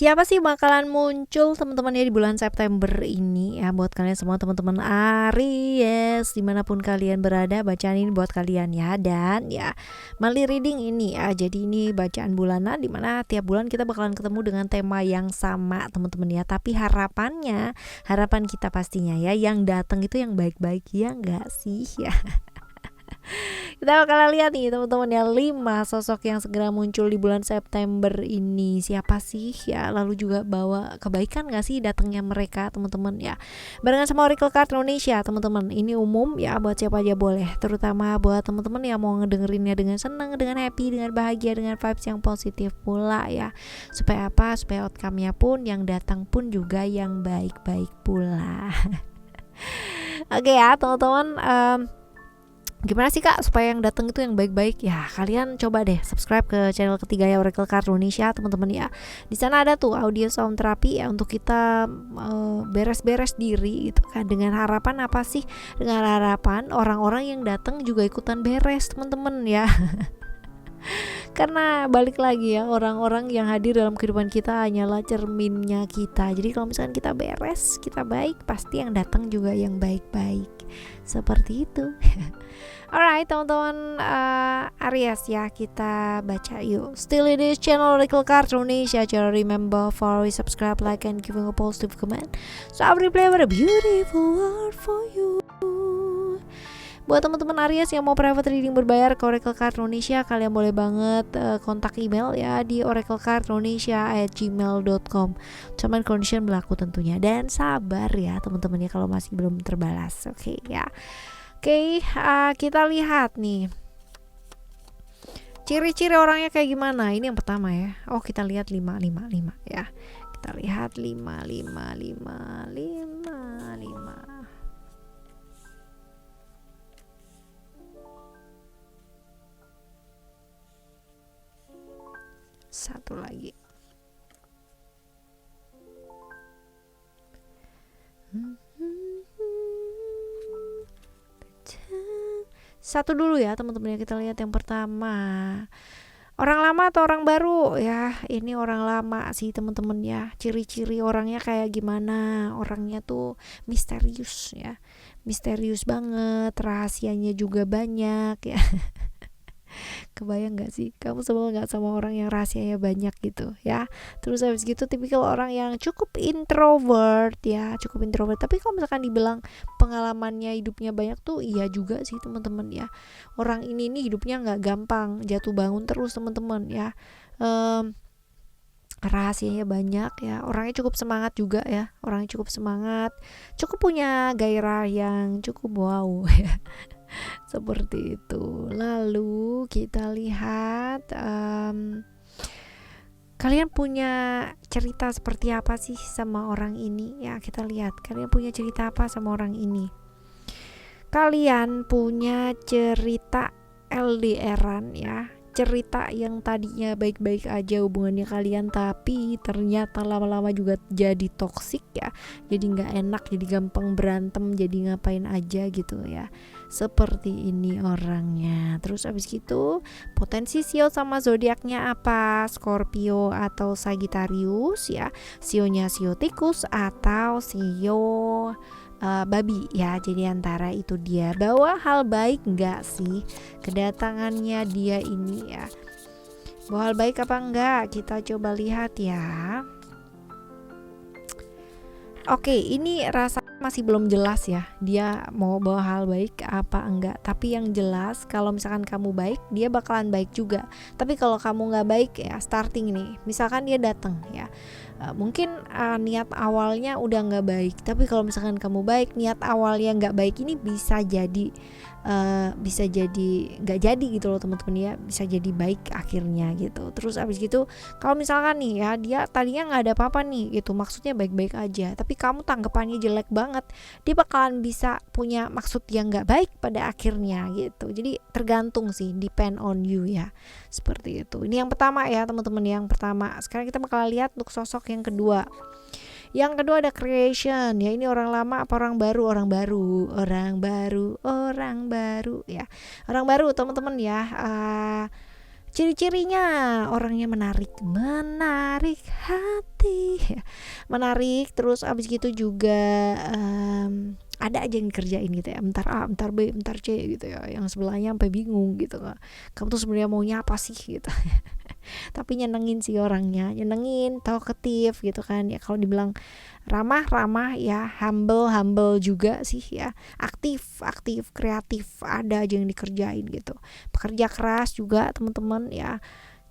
Siapa sih bakalan muncul teman-teman ya di bulan September ini ya, buat kalian semua teman-teman Aries dimanapun kalian berada, bacaan ini buat kalian ya. Dan ya monthly reading ini ya, jadi ini bacaan bulanan dimana tiap bulan kita bakalan ketemu dengan tema yang sama teman-teman ya. Tapi harapan kita pastinya ya yang datang itu yang baik-baik, ya enggak sih ya. Kita bakal lihat nih teman-teman ya 5 sosok yang segera muncul di bulan September ini. Siapa sih ya? Lalu juga bawa kebaikan gak sih datangnya mereka teman-teman ya. Barengan sama Oracle Card Indonesia teman-teman. Ini umum ya buat siapa aja boleh. Terutama buat teman-teman yang mau ngedengerinnya dengan senang, dengan happy, dengan bahagia, dengan vibes yang positif pula ya. Supaya apa? Supaya outcome-nya pun yang datang pun juga yang baik-baik pula. Oke ya teman-teman, gimana sih kak supaya yang datang itu yang baik-baik ya? Kalian coba deh subscribe ke channel ketiga ya Oracle Card Indonesia teman-teman ya. Di sana ada tuh audio sound terapi ya untuk kita beres-beres diri gitu kan. Dengan harapan apa sih? Dengan harapan orang-orang yang datang juga ikutan beres teman-teman ya. Karena balik lagi ya, orang-orang yang hadir dalam kehidupan kita hanyalah cerminnya kita. Jadi kalau misalkan kita beres, kita baik, pasti yang datang juga yang baik-baik. Seperti itu. Alright teman-teman Aries ya, kita baca yuk. Still in this channel Oracle Card Indonesia. Jangan remember follow, subscribe, like, and giving a positive comment. So I will play a beautiful word for you. Buat teman-teman Aries yang mau private reading berbayar ke Oracle Card Indonesia, kalian boleh banget kontak email ya di oraclecardindonesia@gmail.com. Cuman condition berlaku tentunya, dan sabar ya teman-teman ya kalau masih belum terbalas. Oke ya. Oke, kita lihat nih ciri-ciri orangnya kayak gimana. Ini yang pertama ya. Oh, kita lihat 5 ya. Kita lihat 5. Satu lagi. Satu dulu ya teman-teman ya, kita lihat yang pertama. Orang lama atau orang baru ya? Ini orang lama sih teman-teman ya. Ciri-ciri orangnya kayak gimana? Orangnya tuh misterius ya. Misterius banget, rahasianya juga banyak ya. Kebayang gak sih kamu sebel gak sama orang yang rahasianya banyak gitu ya. Terus habis gitu tipikal orang yang cukup introvert ya, cukup introvert. Tapi kalau misalkan dibilang pengalamannya hidupnya banyak tuh iya juga sih teman-teman ya. Orang ini nih hidupnya gak gampang, jatuh bangun terus teman-teman ya. Rahasianya banyak ya, orangnya cukup semangat juga ya, orangnya cukup semangat, cukup punya gairah yang cukup wow ya. Seperti itu. Lalu kita lihat kalian punya cerita seperti apa sih sama orang ini ya. Kita lihat kalian punya cerita apa sama orang ini. Kalian punya cerita LDRan ya, cerita yang tadinya baik-baik aja hubungannya kalian, tapi ternyata lama-lama juga jadi toksik ya, jadi nggak enak, jadi gampang berantem, jadi ngapain aja gitu ya. Seperti ini orangnya. Terus abis gitu potensi Sio sama zodiaknya apa? Scorpio atau Sagittarius ya. Sionya Sio tikus atau Sio babi ya. Jadi antara itu dia. Bawa hal baik nggak sih kedatangannya dia ini ya? Bawa hal baik apa enggak? Kita coba lihat ya. Oke, ini rasa masih belum jelas ya, dia mau bawa hal baik apa enggak. Tapi yang jelas kalau misalkan kamu baik, dia bakalan baik juga. Tapi kalau kamu nggak baik ya, starting nih, misalkan dia datang ya, mungkin niat awalnya udah nggak baik. Tapi kalau misalkan kamu baik, niat awalnya nggak baik ini bisa jadi nggak jadi gitu loh teman-teman ya, bisa jadi baik akhirnya gitu. Terus abis gitu kalau misalkan nih ya, dia tadinya nggak ada apa-apa nih gitu, maksudnya baik-baik aja, tapi kamu tanggapannya jelek banget, dia bakalan bisa punya maksud yang nggak baik pada akhirnya gitu. Jadi tergantung sih, depend on you ya, seperti itu. Ini yang pertama ya teman-teman, yang pertama. Sekarang kita bakal lihat untuk sosok yang kedua. Yang kedua ada creation ya. Ini orang lama apa orang baru? Orang baru ya. Orang baru teman-teman ya. Ciri-cirinya orangnya menarik hati, menarik. Terus abis gitu juga ada aja yang dikerjain gitu ya, bentar A, bentar B, bentar C gitu ya, yang sebelahnya sampai bingung gitu kan, kamu tuh sebenarnya maunya apa sih gitu. Tapi nyenengin sih orangnya, nyenengin, talkative gitu kan ya. Kalau dibilang ramah ya, humble juga sih ya, aktif, kreatif, ada aja yang dikerjain gitu. Pekerja keras juga teman-teman ya.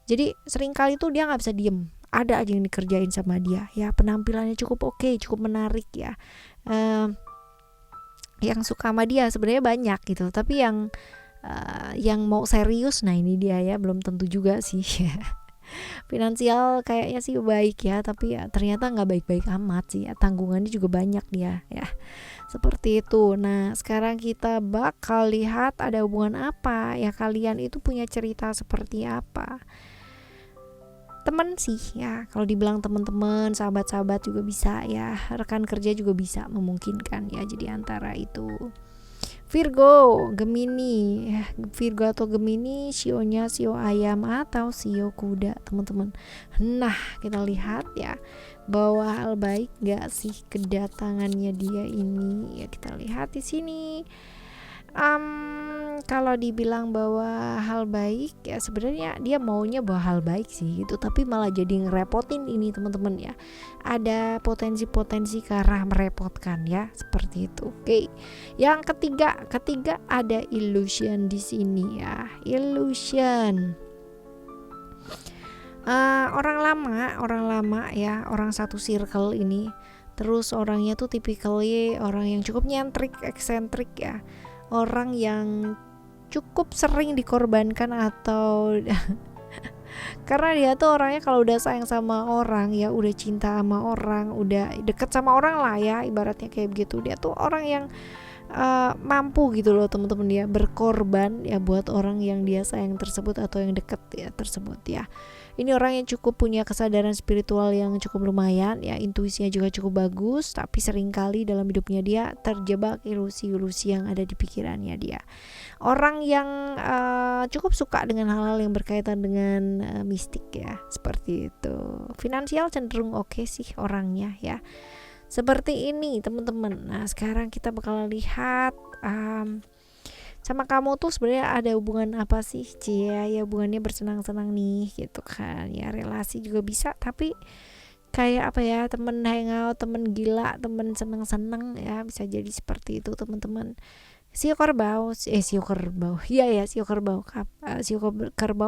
Jadi seringkali tuh dia nggak bisa diem, ada aja yang dikerjain sama dia ya. Penampilannya cukup oke, cukup menarik ya. Yang suka sama dia sebenarnya banyak gitu, tapi yang mau serius, nah ini dia ya, belum tentu juga sih. Finansial kayaknya sih baik ya, tapi ya ternyata nggak baik-baik amat sih ya, tanggungannya juga banyak dia ya, seperti itu. Nah sekarang kita bakal lihat ada hubungan apa ya, kalian itu punya cerita seperti apa. Teman sih ya, kalau dibilang teman-teman, sahabat-sahabat juga bisa ya, rekan kerja juga bisa, memungkinkan ya. Jadi antara itu Virgo, Gemini, Virgo atau Gemini, sionya sio ayam atau sio kuda teman-teman. Nah kita lihat ya, bawa hal baik gak sih kedatangannya dia ini ya, kita lihat di sini. Kalau dibilang bawa hal baik ya, sebenarnya dia maunya bawa hal baik sih gitu, tapi malah jadi ngerepotin ini teman-teman ya. Ada potensi ke arah merepotkan ya, seperti itu. Oke. Yang ketiga ada illusion di sini ya. Illusion. Orang lama ya, orang satu circle ini. Terus orangnya tuh typically orang yang cukup nyentrik, eksentrik ya. Orang yang cukup sering dikorbankan atau karena dia tuh orangnya kalau udah sayang sama orang ya, udah cinta sama orang, udah deket sama orang lah ya, ibaratnya kayak begitu. Dia tuh orang yang mampu gitu loh teman-teman, dia berkorban ya buat orang yang dia sayang tersebut atau yang deket ya tersebut ya. Ini orang yang cukup punya kesadaran spiritual yang cukup lumayan ya, intuisinya juga cukup bagus, tapi seringkali dalam hidupnya dia terjebak ilusi-ilusi yang ada di pikirannya dia. Orang yang cukup suka dengan hal-hal yang berkaitan dengan mistik ya, seperti itu. Finansial cenderung oke sih orangnya ya. Seperti ini teman-teman. Nah sekarang kita bakal lihat sama kamu tuh sebenarnya ada hubungan apa sih, Cia? Ya hubungannya bersenang-senang nih gitu kan ya, relasi juga bisa, tapi kayak apa ya, temen hangout, temen gila, temen seneng-seneng ya, bisa jadi seperti itu teman-teman. Sio kerbau iya ya, sio kerbau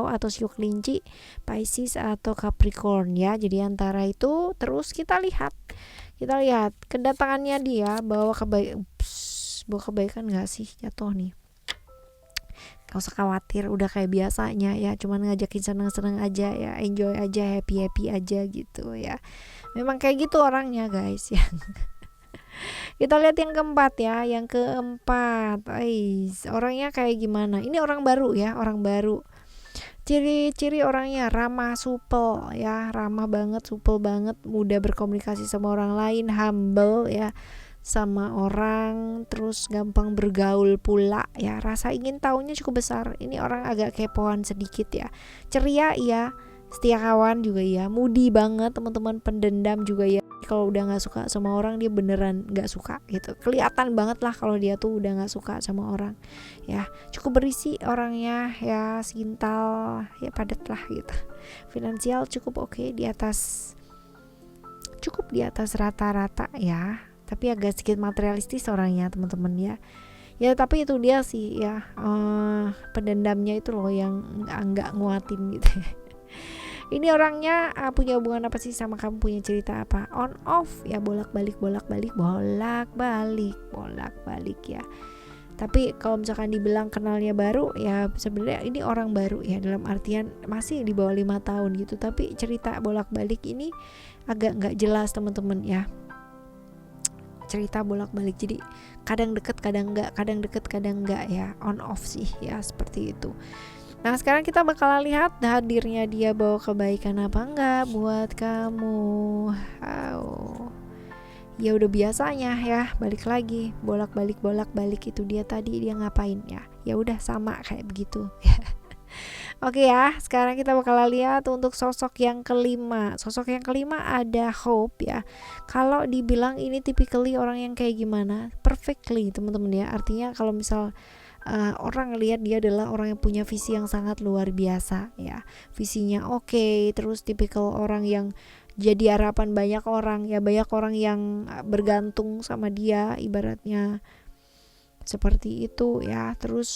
atau sio kelinci, Pisces atau Capricorn ya. Jadi antara itu. Terus kita lihat kedatangannya dia bawa kebaikan gak sih, jatuh nih. Gak usah khawatir, udah kayak biasanya ya, cuman ngajakin seneng-seneng aja ya, enjoy aja, happy aja gitu ya. Memang kayak gitu orangnya guys ya. Kita lihat yang keempat ya. Orangnya kayak gimana? Ini orang baru ya, orang baru. Ciri-ciri orangnya ramah, supel ya, ramah banget, supel banget, mudah berkomunikasi sama orang lain, humble ya sama orang, terus gampang bergaul pula ya, rasa ingin tahunya cukup besar. Ini orang agak kepoan sedikit ya, ceria ya, setia kawan juga ya, moody banget teman-teman, pendendam juga ya. Kalau udah nggak suka sama orang dia beneran nggak suka gitu, kelihatan banget lah kalau dia tuh udah nggak suka sama orang ya. Cukup berisi orangnya ya, sintal ya, padat lah gitu. Finansial cukup oke, cukup di atas rata-rata ya, tapi agak sedikit materialistis orangnya teman-teman ya. Ya tapi itu dia sih ya, pendendamnya itu loh yang nggak nguatin gitu. Ini orangnya punya hubungan apa sih sama kamu, punya cerita apa? On off ya, bolak-balik ya. Tapi kalau misalkan dibilang kenalnya baru ya, sebenarnya ini orang baru ya, dalam artian masih di bawah 5 tahun gitu, tapi cerita bolak-balik ini agak nggak jelas teman-teman ya. Cerita bolak-balik, jadi kadang deket kadang enggak ya, on off sih ya, seperti itu. Nah sekarang kita bakal lihat hadirnya dia bawa kebaikan apa enggak buat kamu. Ya udah biasanya ya, balik lagi bolak-balik itu dia tadi, dia ngapain ya, ya udah sama kayak begitu. Oke ya, sekarang kita bakal lihat untuk sosok yang kelima. Sosok yang kelima ada Hope ya. Kalau dibilang ini typically orang yang kayak gimana? Perfectly teman-teman ya. Artinya kalau misal orang lihat dia adalah orang yang punya visi yang sangat luar biasa ya. Visinya oke, terus tipikal orang yang jadi harapan banyak orang ya, banyak orang yang bergantung sama dia ibaratnya seperti itu ya. Terus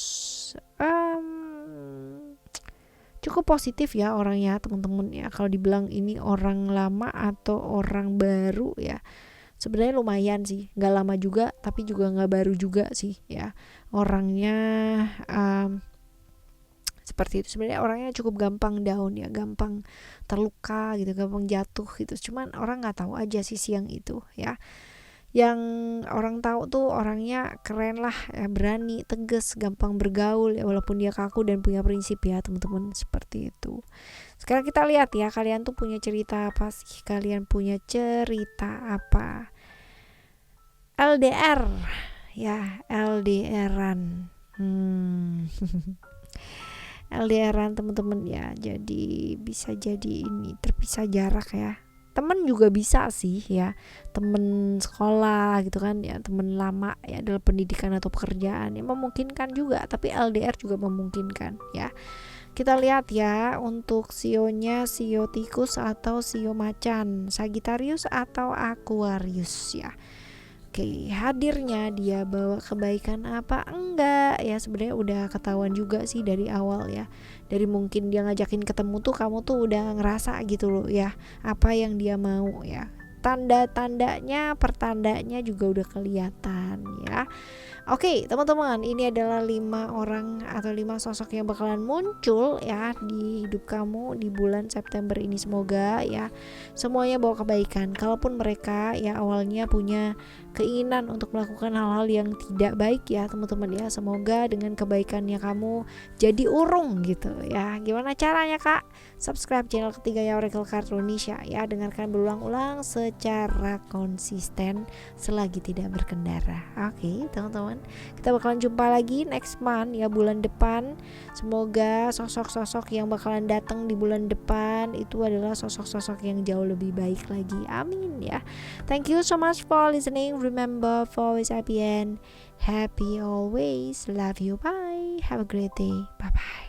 cukup positif ya orangnya teman-teman ya. Kalau dibilang ini orang lama atau orang baru ya, sebenarnya lumayan sih, nggak lama juga tapi juga nggak baru juga sih ya orangnya. Seperti itu, sebenarnya orangnya cukup gampang down ya, gampang terluka gitu, gampang jatuh gitu, cuman orang nggak tahu aja sisi yang itu ya. Yang orang tahu tuh orangnya keren lah ya, berani, tegas, gampang bergaul ya, walaupun dia kaku dan punya prinsip ya teman-teman, seperti itu. Sekarang kita lihat ya, kalian tuh punya cerita apa sih, kalian punya cerita apa? LDR ya, LDRan. LDRan teman-teman ya, jadi bisa jadi ini terpisah jarak ya. Temen juga bisa sih ya, temen sekolah gitu kan ya, temen lama ya dalam pendidikan atau pekerjaan ya, memungkinkan juga, tapi LDR juga memungkinkan ya. Kita lihat ya untuk sionya, sio tikus atau sio macan, Sagittarius atau Aquarius ya. Oke, hadirnya dia bawa kebaikan apa enggak ya, sebenarnya udah ketahuan juga sih dari awal ya. Dari mungkin dia ngajakin ketemu tuh kamu tuh udah ngerasa gitu loh ya, apa yang dia mau ya. Tanda-tandanya, pertandanya juga udah kelihatan ya. Oke, teman-teman, ini adalah 5 orang atau 5 sosok yang bakalan muncul ya di hidup kamu di bulan September ini. Semoga ya semuanya bawa kebaikan. Kalaupun mereka ya awalnya punya keinginan untuk melakukan hal-hal yang tidak baik ya teman-teman ya, semoga dengan kebaikannya kamu jadi urung gitu ya. Gimana caranya Kak? Subscribe channel ketiga ya, Oracle Card Indonesia ya, dengarkan berulang-ulang secara konsisten selagi tidak berkendara. Oke teman-teman, kita bakalan jumpa lagi next month ya, bulan depan. Semoga sosok-sosok yang bakalan datang di bulan depan itu adalah sosok-sosok yang jauh lebih baik lagi, amin ya. Thank you so much for listening. Remember for always happy and happy always. Love you, bye, have a great day, bye bye.